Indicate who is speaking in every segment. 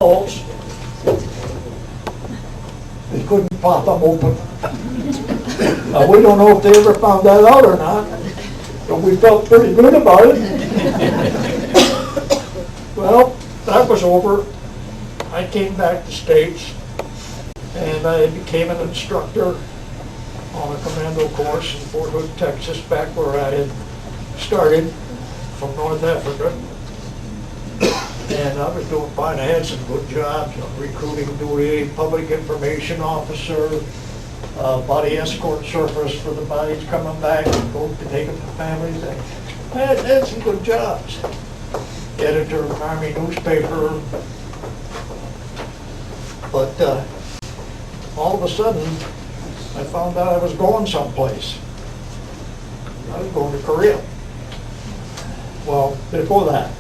Speaker 1: holes. They couldn't pop them open. We don't know if they ever found that out or not, but we felt pretty good about it. Well, that was over. I came back to States, and I became an instructor on a commando course in Fort Hood, Texas, back where I had started from North Africa. And I was doing fine. I had some good jobs, recruiting duty, public information officer, body escort surface for the bodies coming back and go to take them to families. I had some good jobs. Editor of an Army newspaper. But all of a sudden, I found out I was going someplace. I was going to Korea. Well, before that,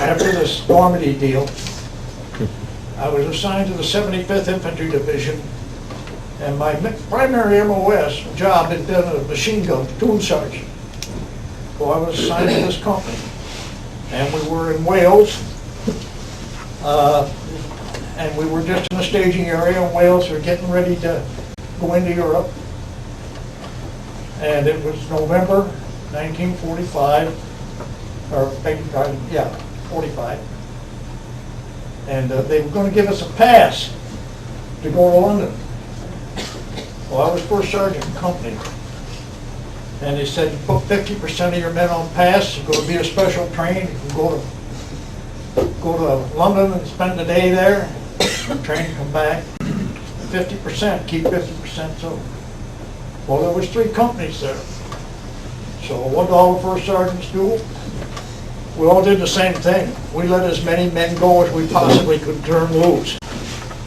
Speaker 1: after this Normandy deal, I was assigned to the 75th Infantry Division, and my primary MOS job had been a machine gun platoon sergeant. So I was assigned to this company, and we were in Wales, and we were just in the staging area in Wales. We were getting ready to go into Europe, and it was November 1945. Or yeah, 45. And they were going to give us a pass to go to London. Well, I was first sergeant in company. And they said, you put 50% of your men on pass, you're going to be a special train, you can go to London and spend the day there, train and come back. 50%, keep 50%. So, well, there was 3 companies there. So what did all the first sergeants do? We all did the same thing. We let as many men go as we possibly could turn loose.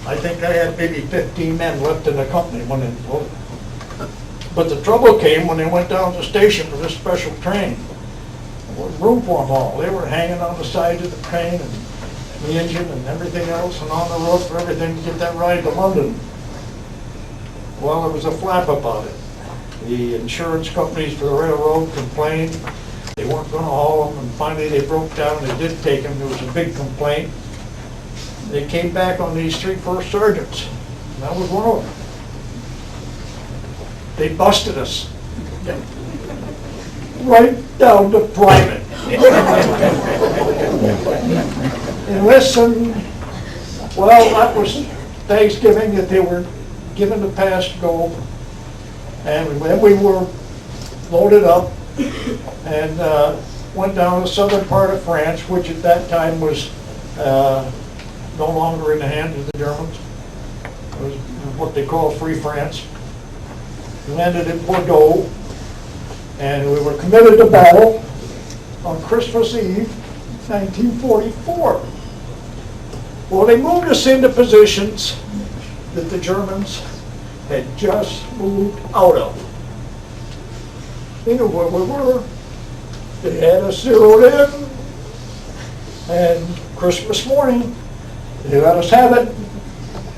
Speaker 1: I think I had maybe 15 men left in the company when they voted. But the trouble came when they went down to the station for this special train. There wasn't room for them all. They were hanging on the sides of the train and the engine and everything else, and on the roof for everything to get that ride to London. Well, there was a flap about it. The insurance companies for the railroad complained. They weren't going to haul them, and finally they broke down. They did take them. There was a big complaint. They came back on these 3 first sergeants. And that was one of them. They busted us. Right down to private. And listen, well, that was Thanksgiving that they were given the pass to go. And then we were loaded up and went down to the southern part of France, which at that time was no longer in the hands of the Germans. It was what they call Free France. We landed in Bordeaux, and we were committed to battle on Christmas Eve, 1944. Well, they moved us into positions that the Germans had just moved out of. They knew where we were. They had us zeroed in. And Christmas morning, they let us have it.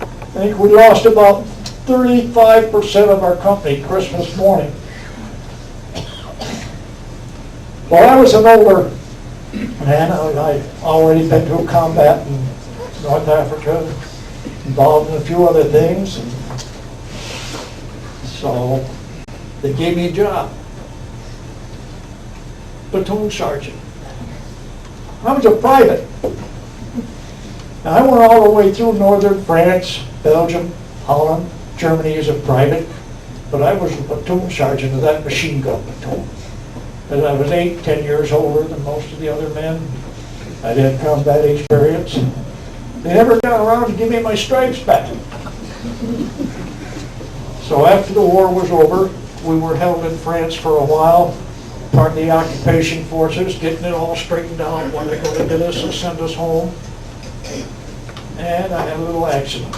Speaker 1: I think we lost about 35% of our company Christmas morning. Well, I was an older man. I'd already been to combat in North Africa, involved in a few other things. And so they gave me a job. Platoon sergeant. I was a private. Now, I went all the way through northern France, Belgium, Holland, Germany as a private, but I was a platoon sergeant of that machine gun platoon. And I was 10 years older than most of the other men. I'd had combat experience. They never got around to give me my stripes back. So after the war was over, we were held in France for a while, part of the occupation forces, getting it all straightened out when they're going to get us and send us home. And I had a little accident.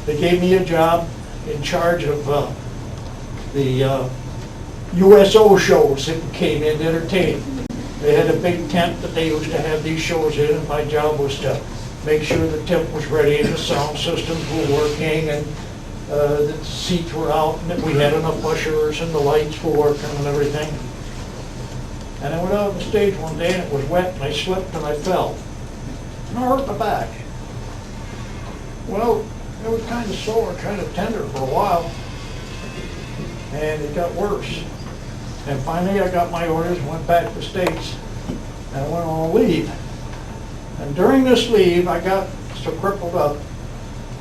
Speaker 1: They gave me a job in charge of the USO shows that came in to entertain. They had a big tent that they used to have these shows in, and my job was to make sure the tent was ready and the sound systems were working and the seats were out and that we had enough ushers and the lights were working and everything. And I went out on the stage one day and it was wet and I slipped and I fell. And I hurt my back. Well, it was kind of sore, kind of tender for a while. And it got worse. And finally I got my orders and went back to the States. And I went on leave. And during this leave, I got so crippled up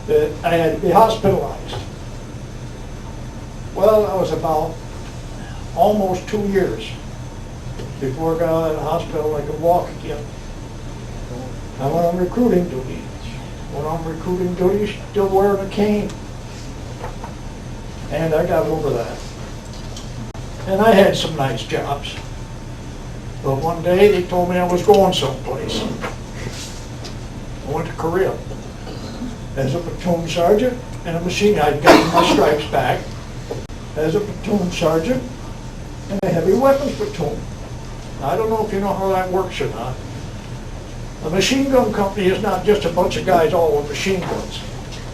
Speaker 1: that I had to be hospitalized. Well, that was about almost 2 years before I got out of the hospital I could walk again. I went on recruiting duty. Went on recruiting duty, still wearing a cane. And I got over that. And I had some nice jobs. But one day they told me I was going someplace. I went to Korea as a platoon sergeant and a machine. I'd gotten my stripes back as a platoon sergeant in a heavy weapons platoon. I don't know if you know how that works or not. A machine gun company is not just a bunch of guys all with machine guns.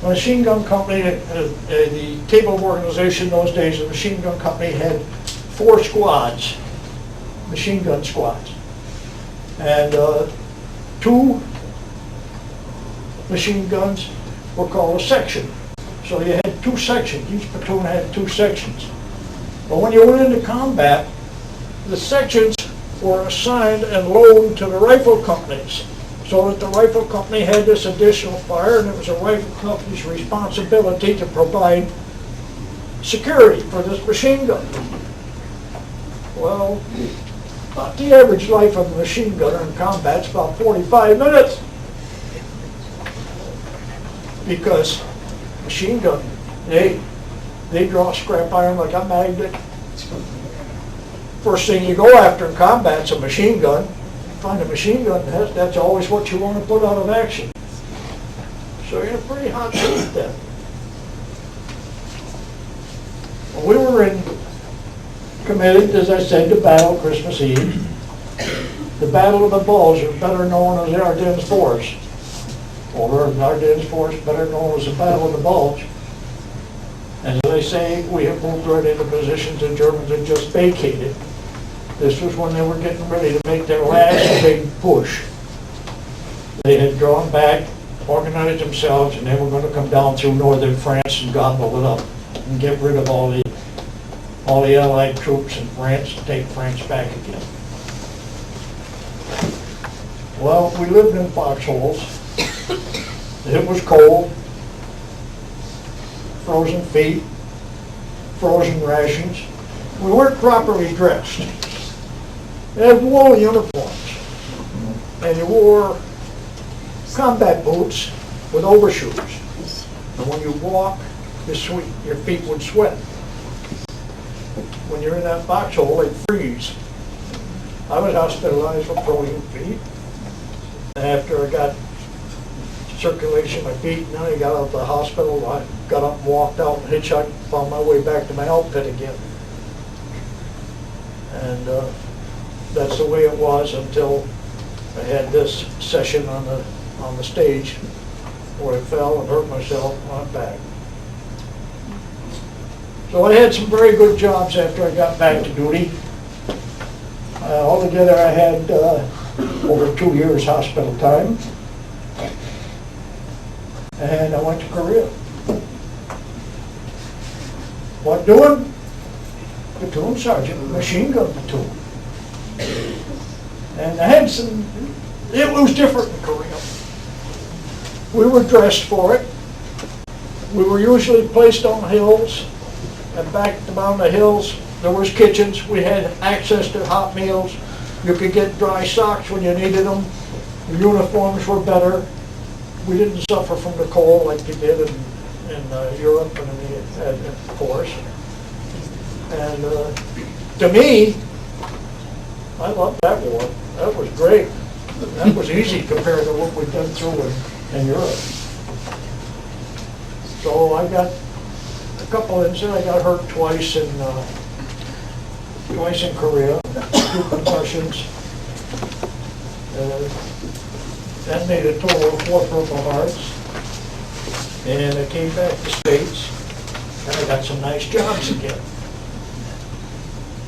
Speaker 1: A machine gun company, the cable organization those days, the machine gun company had 4 squads, machine gun squads, and 2 machine guns were called a section. So you had 2 sections. Each platoon had 2 sections. But when you went into combat, the sections were assigned and loaned to the rifle companies, so that the rifle company had this additional fire, and it was a rifle company's responsibility to provide security for this machine gun. Well, about the average life of a machine gunner in combat is about 45 minutes. Because machine gun, they draw scrap iron like a magnet. First thing you go after in combat is a machine gun. You find a machine gun, that's always what you want to put out of action. So you're in a pretty hot seat then. Well, we were committed, as I said, to battle Christmas Eve. The Battle of the Bulge, or better known as the Ardennes Force. Or the Ardennes Force, better known as the Battle of the Bulge. As I say, we have moved right into positions the Germans had just vacated. This was when they were getting ready to make their last big push. They had drawn back, organized themselves, and they were going to come down through northern France and gobble it up and get rid of all the Allied troops in France and take France back again. Well, we lived in foxholes. It was cold, frozen feet, frozen rations. We weren't properly dressed. They had wool uniforms, and you wore combat boots with overshoes. And when you walk, your feet would sweat. When you're in that foxhole, they'd freeze. I was hospitalized with frozen feet. And after I got circulation in my feet, and then I got out of the hospital, I got up and walked out and hitchhiked, found my way back to my outfit again. And that's the way it was until I had this session on the stage where I fell and hurt myself and went back. So I had some very good jobs after I got back to duty. Altogether I had over 2 years hospital time. And I went to Korea. What doing? Platoon sergeant, machine gun platoon. And I had it was different in Korea. We were dressed for it. We were usually placed on hills, and back down the hills there was kitchens. We had access to hot meals. You could get dry socks when you needed them. The uniforms were better. We didn't suffer from the cold like you did in Europe and of course. And to me, I loved that war. That was great. That was easy compared to what we've been through in Europe. So I got a couple incidents. I got hurt twice in Korea, 2 concussions. That made a total of 4 Purple Hearts. And I came back to States, and I got some nice jobs again.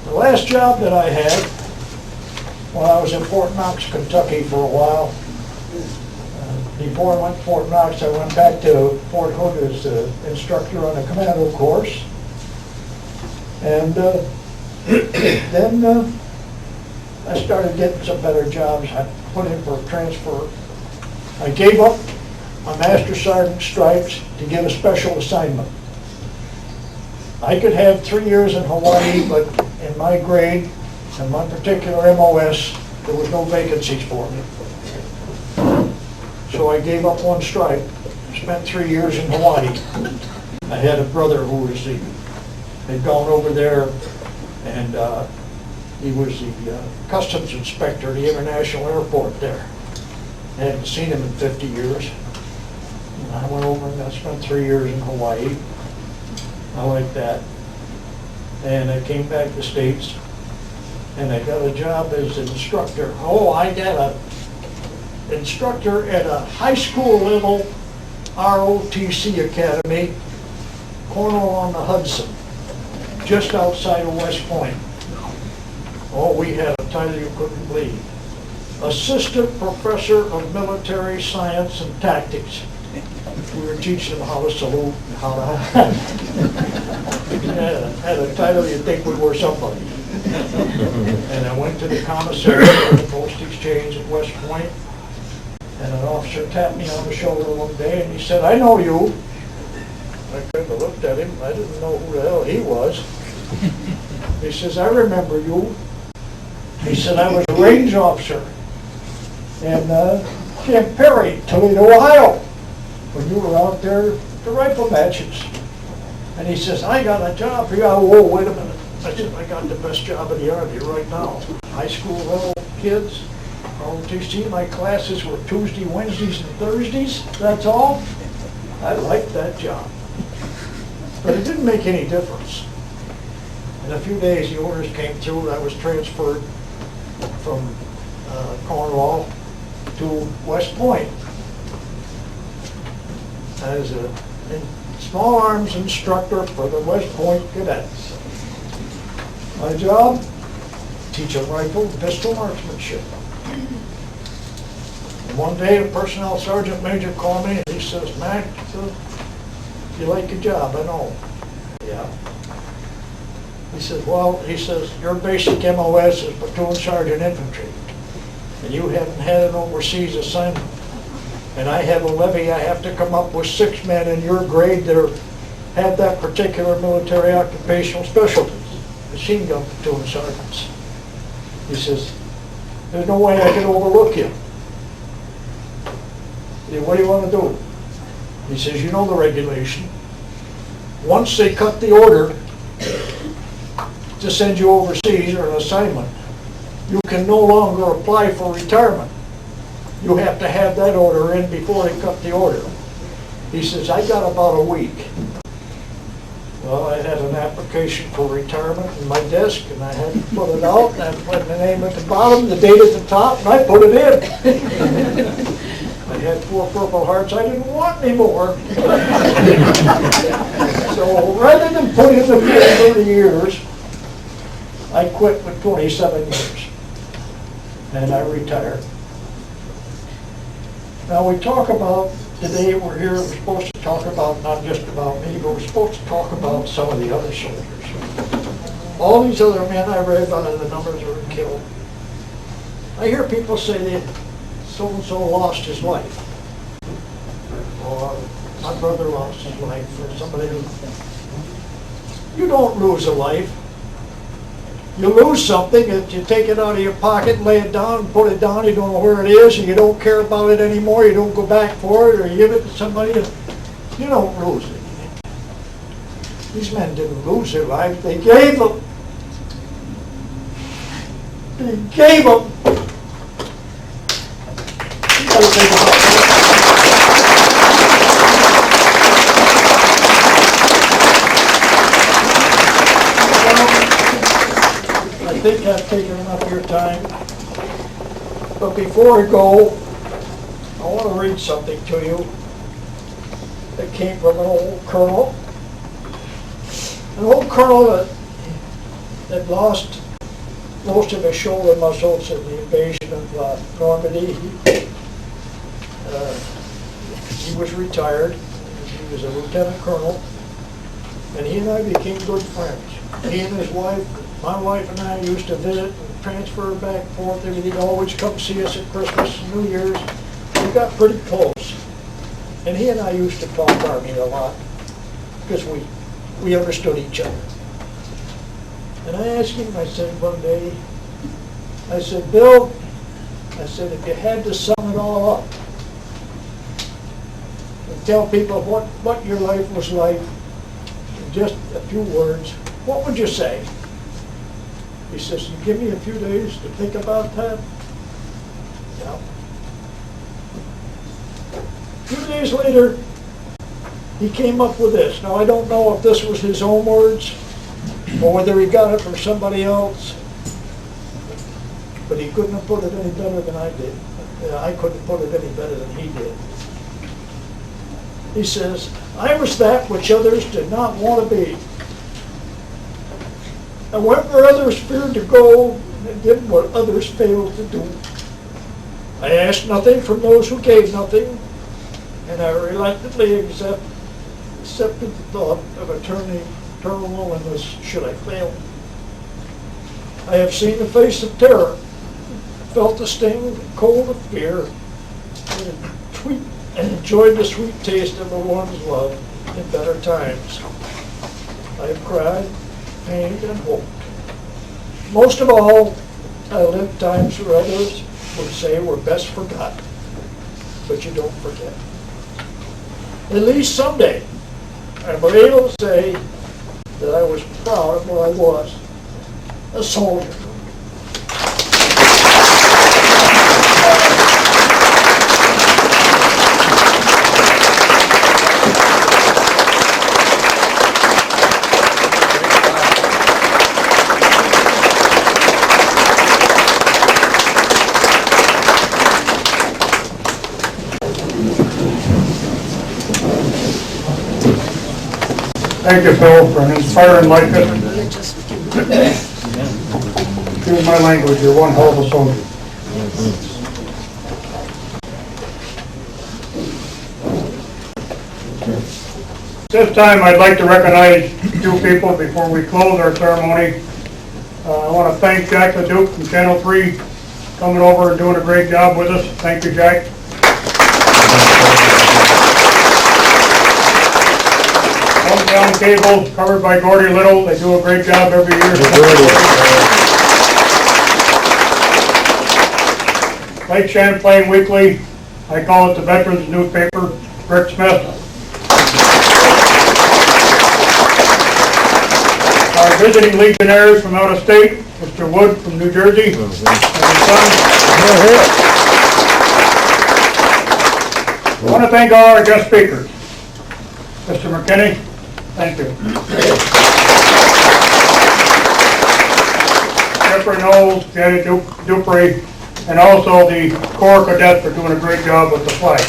Speaker 1: The last job that I had when I was in Fort Knox, Kentucky for a while. Before I went to Fort Knox, I went back to Fort Hood as the instructor on the commando course. And then I started getting some better jobs. I put in for a transfer. I gave up my Master Sergeant stripes to get a special assignment. I could have 3 years in Hawaii, but in my grade and my particular MOS, there was no vacancies for me. So I gave up one stripe, spent 3 years in Hawaii. I had a brother who was had gone over there, and he was the customs inspector at the international airport there. I hadn't seen him in 50 years. And I went over and I spent 3 years in Hawaii. I liked that. And I came back to the States, and I got a job as an instructor. Oh, I got an instructor at a high school level ROTC Academy, Cornwall on the Hudson, just outside of West Point. Oh, we had a title you couldn't believe. Assistant Professor of Military Science and Tactics. We were teaching them how to salute and how to... had a title you'd think we were somebody. And I went to the commissary for the post exchange at West Point, and an officer tapped me on the shoulder one day and he said, "I know you." I kind of looked at him. I didn't know who the hell he was. He says, "I remember you." He said, "I was a range officer in Camp Perry, Toledo, Ohio, when you were out there at the rifle matches." And he says, "I got a job for you." Oh, whoa, wait a minute. I said, "I got the best job in the Army right now. High school level kids, ROTC, my classes were Tuesday, Wednesdays, and Thursdays, that's all." I liked that job. But it didn't make any difference. In a few days, the orders came through, and I was transferred from Cornwall to West Point as a small arms instructor for the West Point cadets. My job, teach a rifle and pistol marksmanship. And one day, a personnel sergeant major called me and he says, "Mac, you like your job?" I know. Yeah. He says, "Well," he says, "your basic MOS is platoon sergeant infantry, and you haven't had an overseas assignment. And I have a levy, I have to come up with 6 men in your grade that have that particular military occupational specialties, machine gun platoon sergeants." He says, "There's no way I can overlook you." I said, "What do you want to do?" He says, "You know the regulation. Once they cut the order to send you overseas or an assignment, you can no longer apply for retirement. You have to have that order in before they cut the order." He says, "I got about a week." Well, I had an application for retirement in my desk, and I had to put it out, and I put the name at the bottom, the date at the top, and I put it in. I had 4 Purple Hearts. I didn't want any more. So rather than put in the 30 years, I quit with 27 years, and I retired. Now we talk about, today we're here, we're supposed to talk about, not just about me, but we're supposed to talk about some of the other soldiers. All these other men I read about, the numbers were killed. I hear people say that so-and-so lost his life, or my brother lost his life, or somebody who... You don't lose a life. You lose something, if you take it out of your pocket, lay it down, and put it down, you don't know where it is, and you don't care about it anymore, you don't go back for it, or you give it to somebody, you don't lose it. These men didn't lose their lives, they gave them. They gave them. You gotta think about that. I think I've taken enough of your time, but before I go, I want to read something to you that came from an old colonel. An old colonel that lost most of his shoulder muscles in the invasion of Normandy. He was retired. He was a lieutenant colonel, and he and I became good friends. He and his wife, my wife and I used to visit and transfer back and forth. He'd always come see us at Christmas and New Year's. We got pretty close. And he and I used to talk Army a lot because we understood each other. And I asked him, I said one day, I said, Bill, I said, if you had to sum it all up and tell people what your life was like in just a few words, what would you say? He says, you give me a few days to think about that? Yeah. A few days later, he came up with this. Now, I don't know if this was his own words or whether he got it from somebody else, but he couldn't have put it any better than I did. I couldn't put it any better than he did. He says, I was that which others did not want to be. I went where others feared to go and did what others failed to do. I asked nothing from those who gave nothing, and I reluctantly accepted the thought of eternal loneliness should I fail. I have seen the face of terror, felt the sting cold of fear, and enjoyed the sweet taste of a one's love in better times. I have cried, pained, and hoped. Most of all, I lived times where others would say were best forgot, but you don't forget. At least someday, I'm able to say that I was proud of where I was, a soldier.
Speaker 2: Thank you, Phil, for an inspiring life history. Excuse my language, you're one hell of a soldier. This time I'd like to recognize two people before we close our ceremony. I want to thank Jack LeDuc from Channel 3 coming over and doing a great job with us. Thank you, Jack. Down cable covered by Gordy Little. They do a great job every year. Lake Champlain Weekly, I call it the Veterans Newspaper, Rick Smith. Our visiting legionnaires from out of state, Mr. Wood from New Jersey, and his son. I want to thank all our guest speakers. Mr. McKinney, thank you. Jeffrey Knowles, Janet Dupree, and also the Corps Cadets for doing a great job with the flag.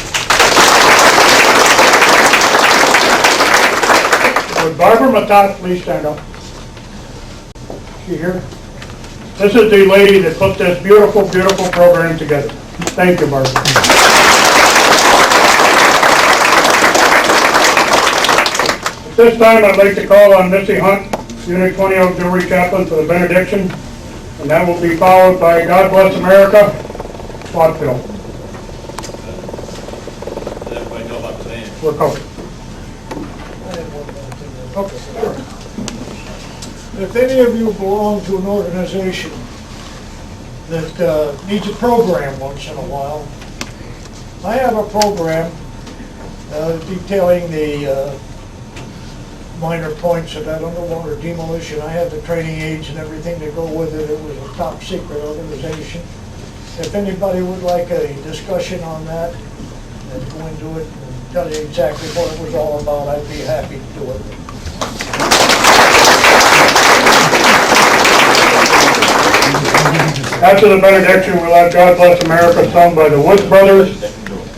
Speaker 2: Would Barbara Matat please stand up? Is she here? This is the lady that put this beautiful, beautiful program together. Thank you, Barbara. At this time, I'd like to call on Missy Hunt, Unit 20 Auxiliary Chaplain, for the benediction, and that will be followed by God Bless America, Watville.
Speaker 3: Does everybody know about the band?
Speaker 2: We're covered.
Speaker 1: Okay, sure. If any of you belong to an organization that needs a program once in a while, I have a program detailing the minor points of that underwater demolition. I have the training aids and everything that go with it. It was a top secret organization. If anybody would like a discussion on that and go into it and tell you exactly what it was all about, I'd be happy to do it.
Speaker 2: After the benediction, we'll have God Bless America sung by the Woods Brothers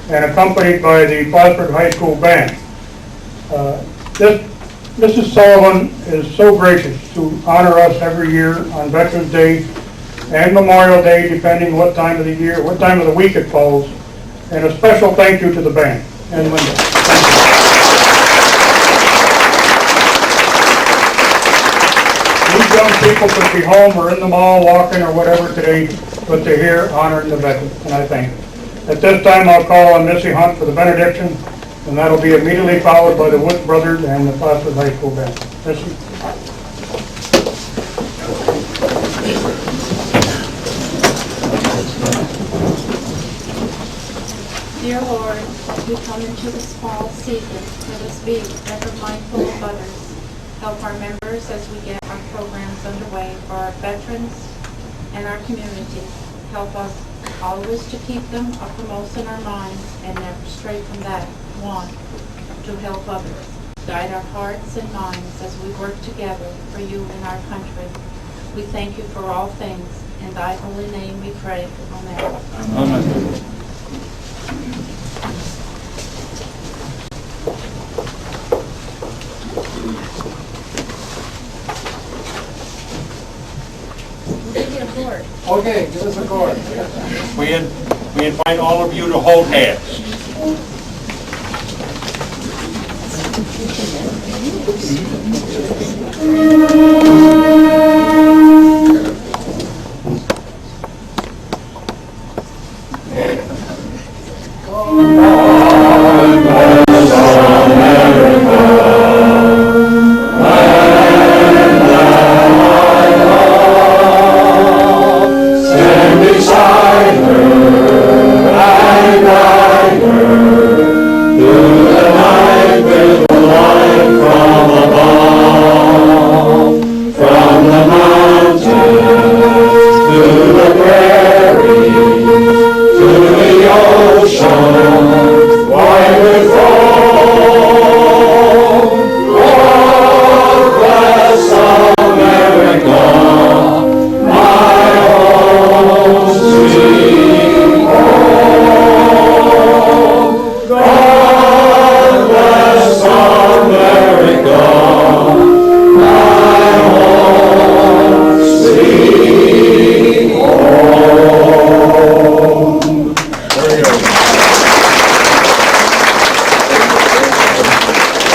Speaker 2: and accompanied by the Plattsburgh High School Band. Mrs. Sullivan is so gracious to honor us every year on Veterans Day and Memorial Day, depending what time of the year, what time of the week it falls. And a special thank you to the band and Linda. Thank you. These young people could be home or in the mall walking or whatever today, but they're here honoring the veterans, and I thank them. At this time, I'll call on Missy Hunt for the benediction, and that'll be immediately followed by the Wood Brothers and the Plattsburgh High School band. Missy?
Speaker 4: Dear Lord, as we come into this fall season, let us be ever mindful of others. Help our members as we get our programs underway for our veterans and our community. Help us always to keep them uppermost in our minds and never stray from that want to help others. Guide our hearts and minds as we work together for you and our country. We thank you for all things. In thy holy name we pray. Amen.
Speaker 3: Amen.
Speaker 1: Okay, give us a chord.
Speaker 5: We invite all of you to hold hands.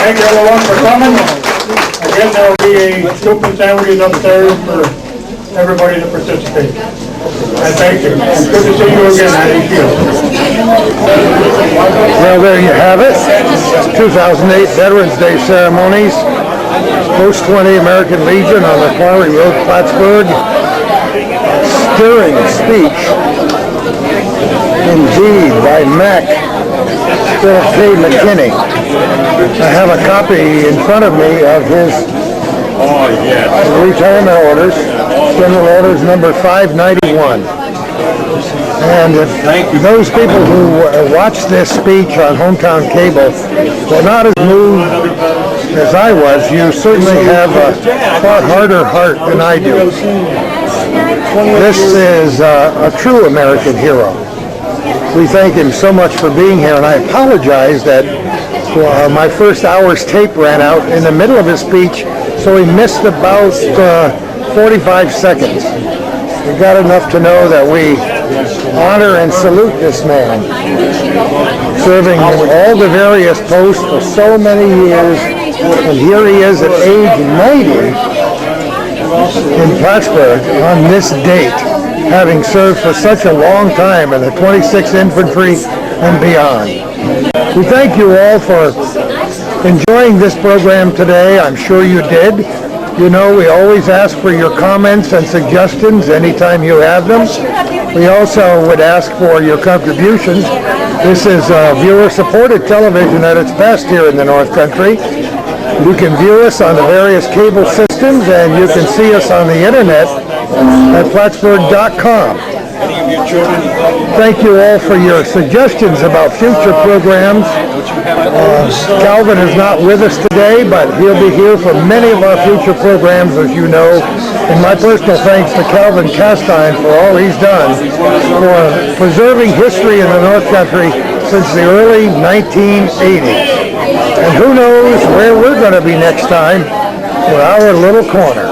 Speaker 2: Thank you everyone for coming. Again, there will be a soup and sandwiches upstairs for everybody to participate. I thank you. It's good to see you again, Addie Shields.
Speaker 6: Well, there you have it. 2008 Veterans Day ceremonies. Post 20 American Legion on the Quarry Road, Plattsburgh. Stirring speech, indeed, by Mac Philip K. McKinney. I have a copy in front of me of his retirement orders, General Orders number 591. And if those people who watched this speech on Hometown Cable were not as moved as I was, you certainly have a far harder heart than I do. This is a true American hero. We thank him so much for being here, and I apologize that my first hour's tape ran out in the middle of his speech, so he missed about 45 seconds. We got enough to know that we honor and salute this man, serving all the various posts for so many years, and here he is at age 90 in Plattsburgh on this date, having served for such a long time in the 26th Infantry and beyond. We thank you all for enjoying this program today. I'm sure you did. You know, we always ask for your comments and suggestions anytime you have them. We also would ask for your contributions. This is viewer-supported television at its best here in the North Country. You can view us on the various cable systems, and you can see us on the internet at Plattsburgh.com. Thank you all for your suggestions about future programs. Calvin is not with us today, but he'll be here for many of our future programs, as you know. And my personal thanks to Calvin Castine for all he's done for preserving history in the North Country since the early 1980s. And who knows where we're going to be next time with our little corner.